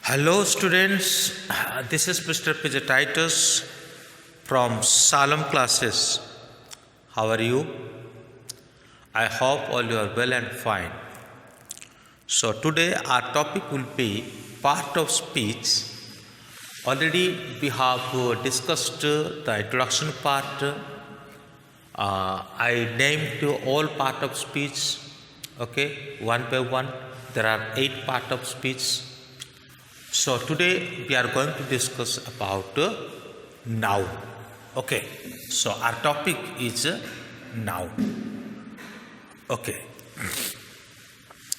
Hello students, this is Mr. Pijatitis from Salem classes. How are you? I hope all you are well and fine. So today our topic will be part of speech. Already we have discussed the introduction part. I named all part of speech, okay, one by one. There are 8 part of speech. So today we are going to discuss about noun. Okay, so our topic is noun. Okay,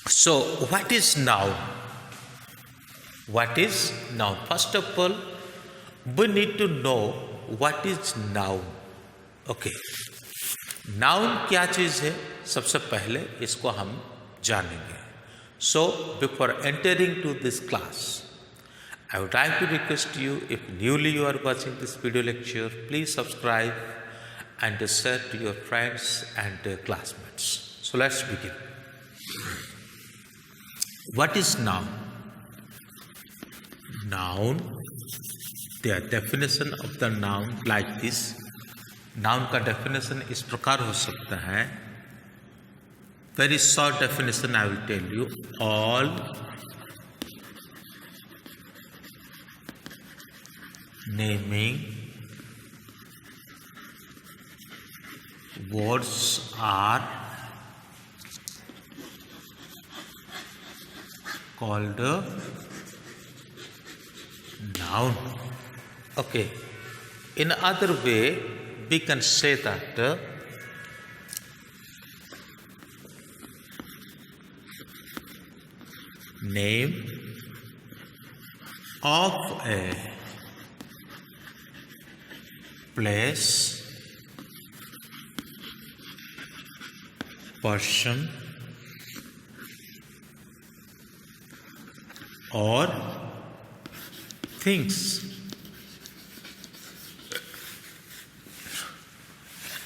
so what is noun? What is noun? First of all, we need to know what is noun. Okay, noun क्या चीज़ है? सबसे पहले इसको हम जानेंगे. So before entering to this class, I would like to request you, if newly you are watching this video lecture, please subscribe and share to your friends and classmates. So let's begin. What is noun? Noun, the definition of the noun like this. Noun का definition इस प्रकार हो सकता है. Very short definition I will tell you. All naming words are called noun. Okay. In other way, we can say that name of a place, person, or things.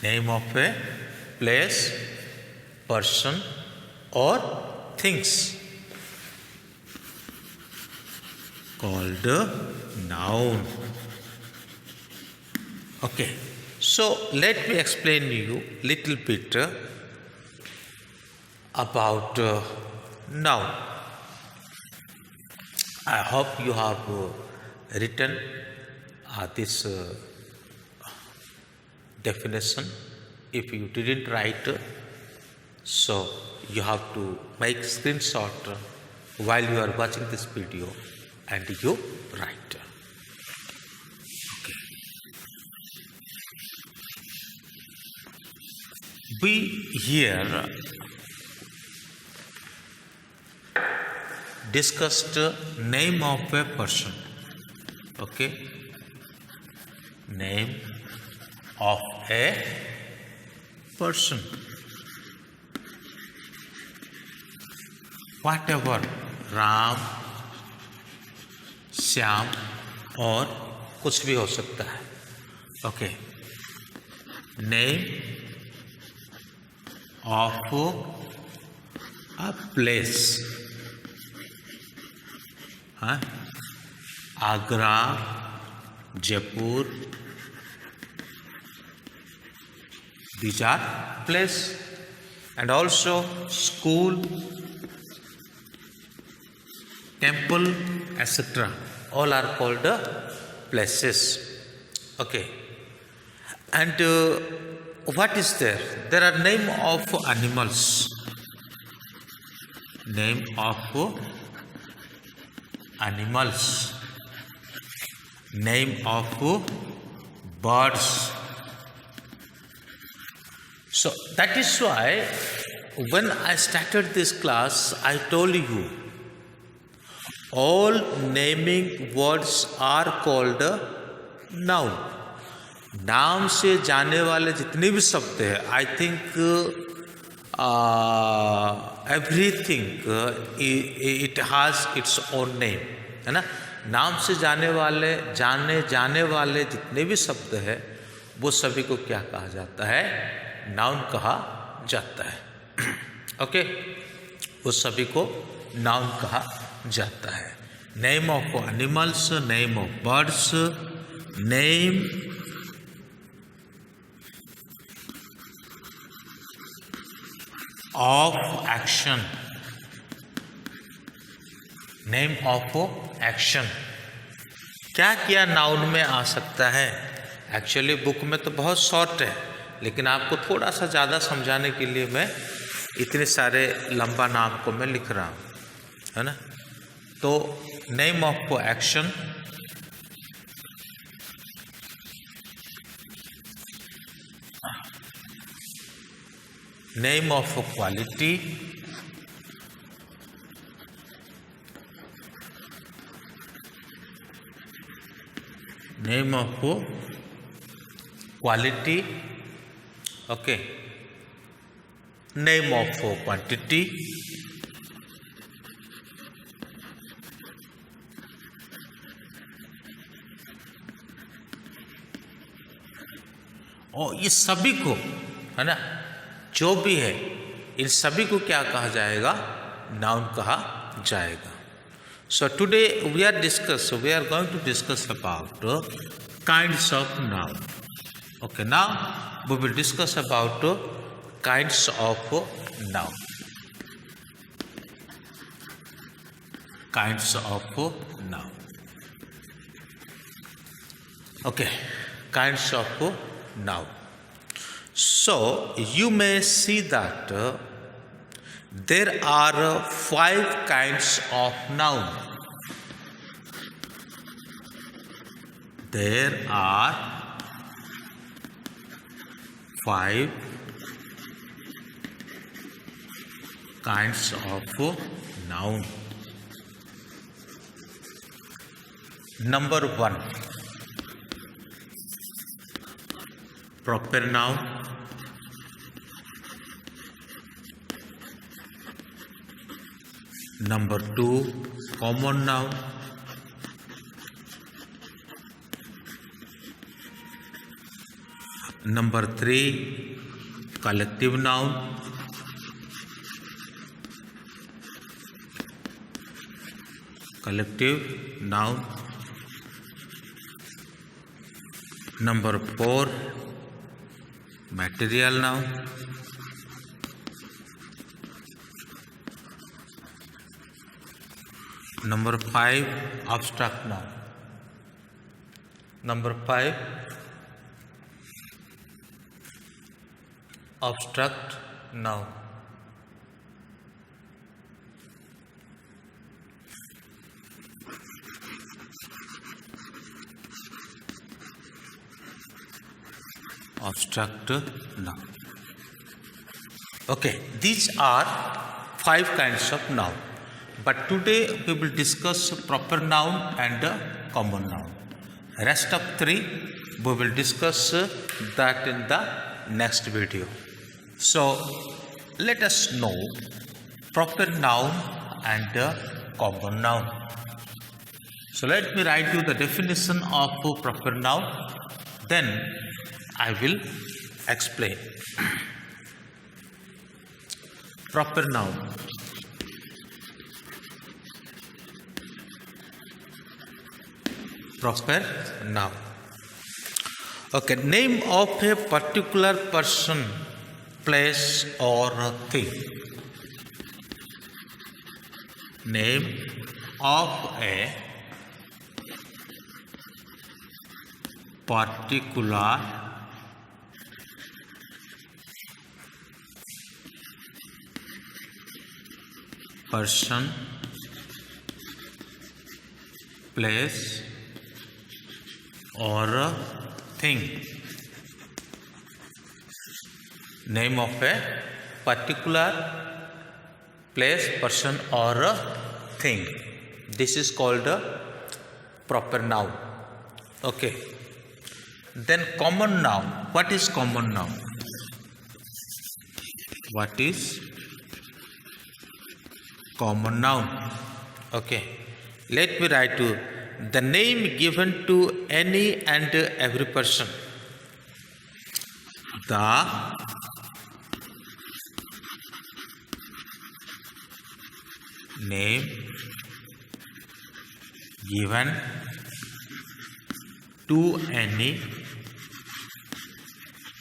Name of a place, person, or things called noun. Okay, so let me explain to you little bit about noun. I hope you have written this definition. If you didn't write, so you have to make screenshot while you are watching this video and you write. We here discussed name of a person. Okay, name of a person. Whatever, Ram, Shyam और कुछ भी हो सकता है. Okay, name of a place. Agra, Jaipur, these are place, and also school, temple, etc. All are called places. Okay, and what is there? There are name of animals. Name of animals. Name of birds. So that is why when I started this class, I told you all naming words are called noun. नाम से जाने वाले जितने भी शब्द हैं, I think everything it has its own name, है ना. नाम से जाने वाले जितने भी शब्द हैं वो सभी को क्या कहा जाता है? नाउन कहा जाता है. ओके, वो सभी को नाउन कहा जाता है. name of animals, name of birds, name of action, name of action। क्या क्या नाउन में आ सकता है? एक्चुअली बुक में तो बहुत शॉर्ट है, लेकिन आपको थोड़ा सा ज़्यादा समझाने के लिए मैं इतने सारे लंबा नाम को मैं लिख रहा हूँ, है ना। तो name of action, name of quality, name of quality, okay, name of quantity, और ये सभी को, है ना, जो भी है इन सभी को क्या कहा जाएगा? नाउन कहा जाएगा। So today we are going to discuss about kinds of noun. Okay, now we will discuss about kinds of noun. Kinds of noun, okay, kinds of noun. So you may see that there are 5 kinds of noun. There are 5 kinds of noun. Number 1, proper noun. Number 2, common noun. Number 3, collective noun. Collective noun. Number 4, material noun. Number 5, abstract noun. Number 5, abstract noun. Abstract noun. Okay, these are 5 kinds of noun. But today we will discuss proper noun and common noun. Rest of 3 we will discuss that in the next video. So let us know proper noun and common noun. So let me write you the definition of proper noun, then I will explain. Proper noun. Proper noun. Okay, name of a particular person, place or thing. Name of a particular person, place or thing. Name of a particular place, person or thing. This is called a proper noun. Okay. Then common noun. What is common noun? What is common noun? Okay. Let me write to the name given to any and every person. The name given to any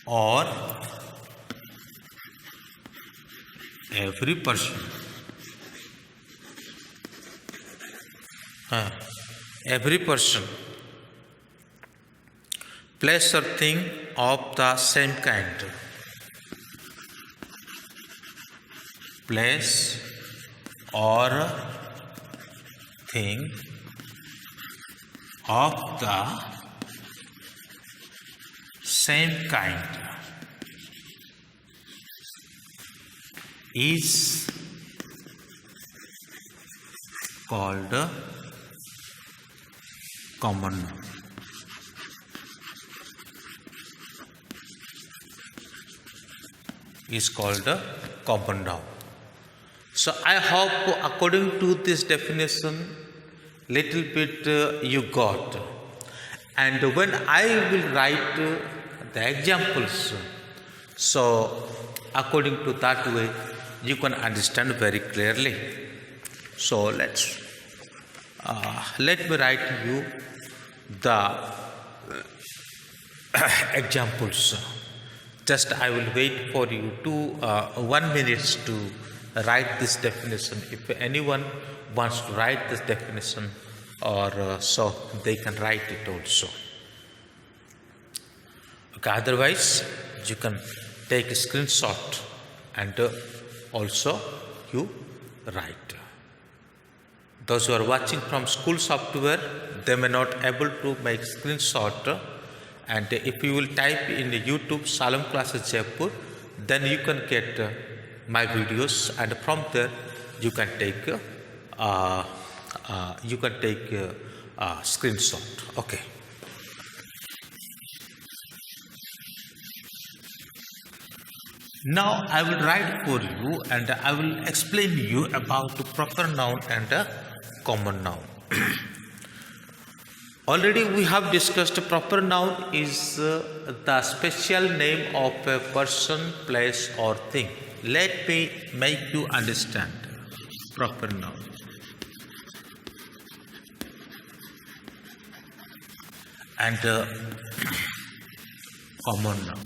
or every person, every person, place or thing of the same kind, place or thing of the same kind is called common noun. Is called a common noun. So I hope according to this definition little bit you got, and when I will write the examples, so according to that way you can understand very clearly. So let me write you the examples. Just I will wait for you 1 minute to write this definition. If anyone wants to write this definition, or so they can write it also. Okay, otherwise you can take a screenshot and also you write. Those who are watching from school software, they may not able to make screenshot, and if you will type in YouTube Shalom Classes Jaipur, then you can get my videos, and from there you can take screenshot. Okay. Now I will write for you, and I will explain you about the proper noun and a common noun. Already we have discussed proper noun is the special name of a person, place or thing. Let me make you understand proper noun. And common noun.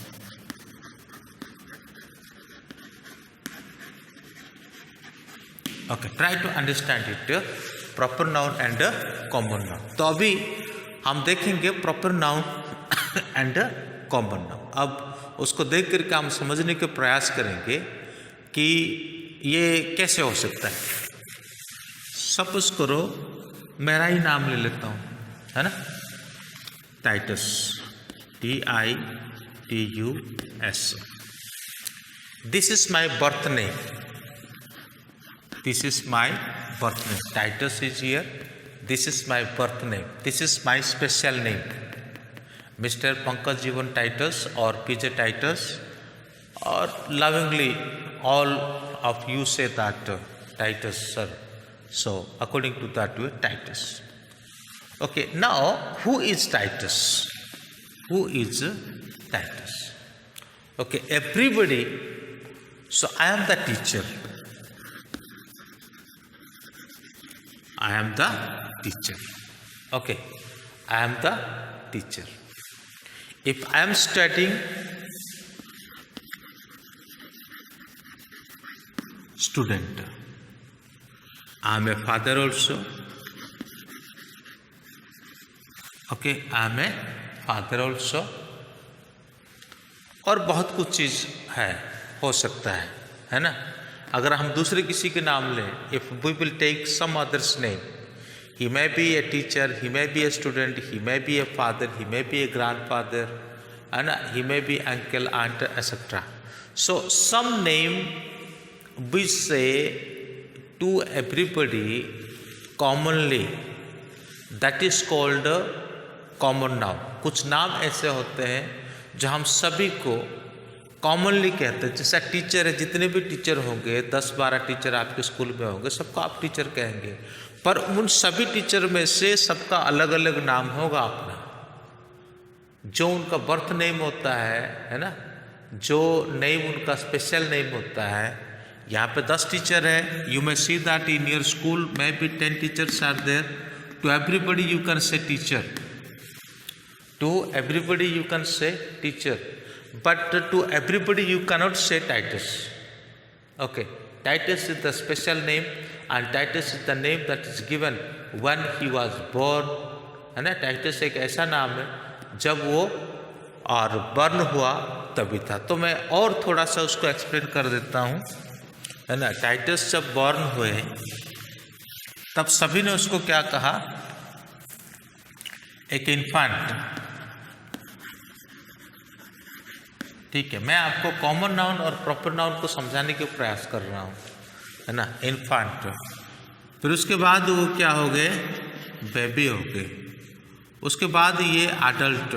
Okay, try to understand it, proper noun and common noun. तो अभी हम देखेंगे proper noun and common noun. अब उसको देख करके हम समझने के प्रयास करेंगे कि ये कैसे हो सकता है. सपोज करो मेरा ही नाम ले लेता हूँ, है ना, Titus, TITUS. This is my birth name. This is my birth name. Titus is here. This is my birth name. This is my special name. Mr. Pankaj Jivan Titus or PJ Titus, or lovingly all of you say that Titus, sir. So according to that way, Titus. Okay, now who is Titus? Who is Titus? Okay, everybody. So I am the teacher. I am the teacher. Okay, I am the teacher. If I am studying, student. I am a father also. Okay, I am a father also. और बहुत कुछ चीज़ है, हो सकता है ना. अगर हम दूसरे किसी के नाम लें, if we will take some other's name, he may be a teacher, he may be a student, he may be a father, he may be a grandfather, and he may be uncle, aunt, etc. So some name we say to everybody commonly, that is called common noun. कुछ नाम ऐसे होते हैं जो हम सभी को commonly कहते हैं. जैसा टीचर है, जितने भी टीचर होंगे, 10-12 टीचर आपके स्कूल में होंगे, सबको आप टीचर कहेंगे, पर उन सभी टीचर में से सबका अलग अलग नाम होगा अपना, जो उनका बर्थ नेम होता है ना, जो नेम उनका स्पेशल नेम होता है. यहाँ पे 10 टीचर है. You may see that in your school may be 10 teachers are there. To everybody you can say teacher. To everybody you can say teacher. But to everybody you cannot say Titus. Okay. Titus is the special name, and Titus is the name that is given when he was born. है ना, Titus एक ऐसा नाम है जब वो और burn हुआ तभी था। तो मैं और थोड़ा सा उसको एक्सप्लेन कर देता हूँ, है ना। टाइटस जब बॉर्न हुए तब सभी ने उसको क्या कहा, एक इन्फेंट। ठीक है, मैं आपको कॉमन नाउन और प्रॉपर नाउन को समझाने के प्रयास कर रहा हूँ, है ना। इन्फेंट, फिर उसके बाद वो क्या हो गए, बेबी हो गए। उसके बाद ये एडल्ट,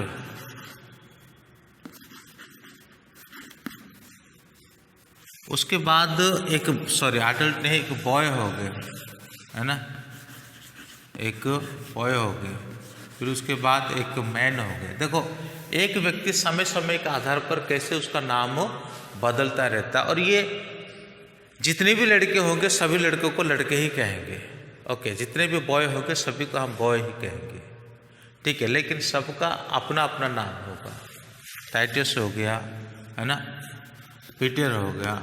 उसके बाद एक एडल्ट नहीं, एक बॉय हो गए, है ना, एक बॉय हो गए। फिर उसके बाद एक मैन हो गए। देखो, एक व्यक्ति समय समय के आधार पर कैसे उसका नाम बदलता रहता है, और ये जितने भी लड़के होंगे सभी लड़कों को लड़के ही कहेंगे। ओके, जितने भी बॉय होंगे सभी को हम बॉय ही कहेंगे। ठीक है, लेकिन सबका अपना अपना नाम होगा। टाइटस हो गया, है ना, पीटर हो गया,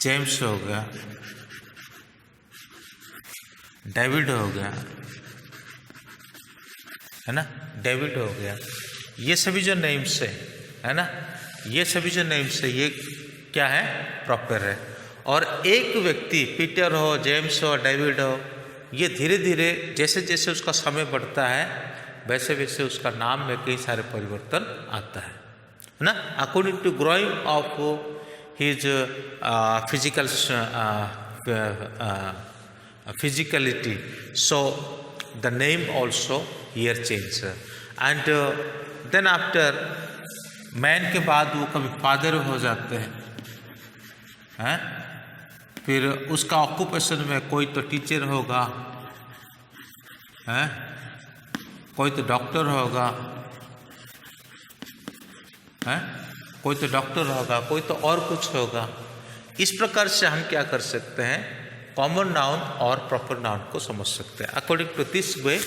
जेम्स हो गया, डेविड हो गया, है ना, डेविड हो गया। ये सभी जो नेम्स है ना, ये सभी जो नेम्स है ये क्या है, प्रॉपर है। और एक व्यक्ति पीटर हो, जेम्स हो, डेविड हो, ये धीरे धीरे जैसे जैसे उसका समय बढ़ता है वैसे वैसे उसका नाम में कई सारे परिवर्तन आता है ना, according to growing of his physical physicality. So the name also here change. And then after man के बाद वो कभी फादर हो जाते हैं, फिर उसका ऑक्यूपेशन में कोई तो टीचर होगा, हैं, कोई तो डॉक्टर होगा, हैं, कोई तो डॉक्टर होगा, कोई तो और कुछ होगा। इस प्रकार से हम क्या कर सकते हैं, कॉमन नाउन और प्रॉपर नाउन को समझ सकते हैं। According to this way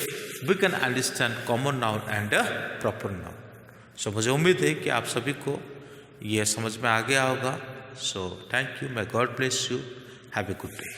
we can understand common noun and proper noun. So मुझे उम्मीद है कि आप सभी को ये समझ में आ गया होगा। So thank you, may God bless you, have a good day।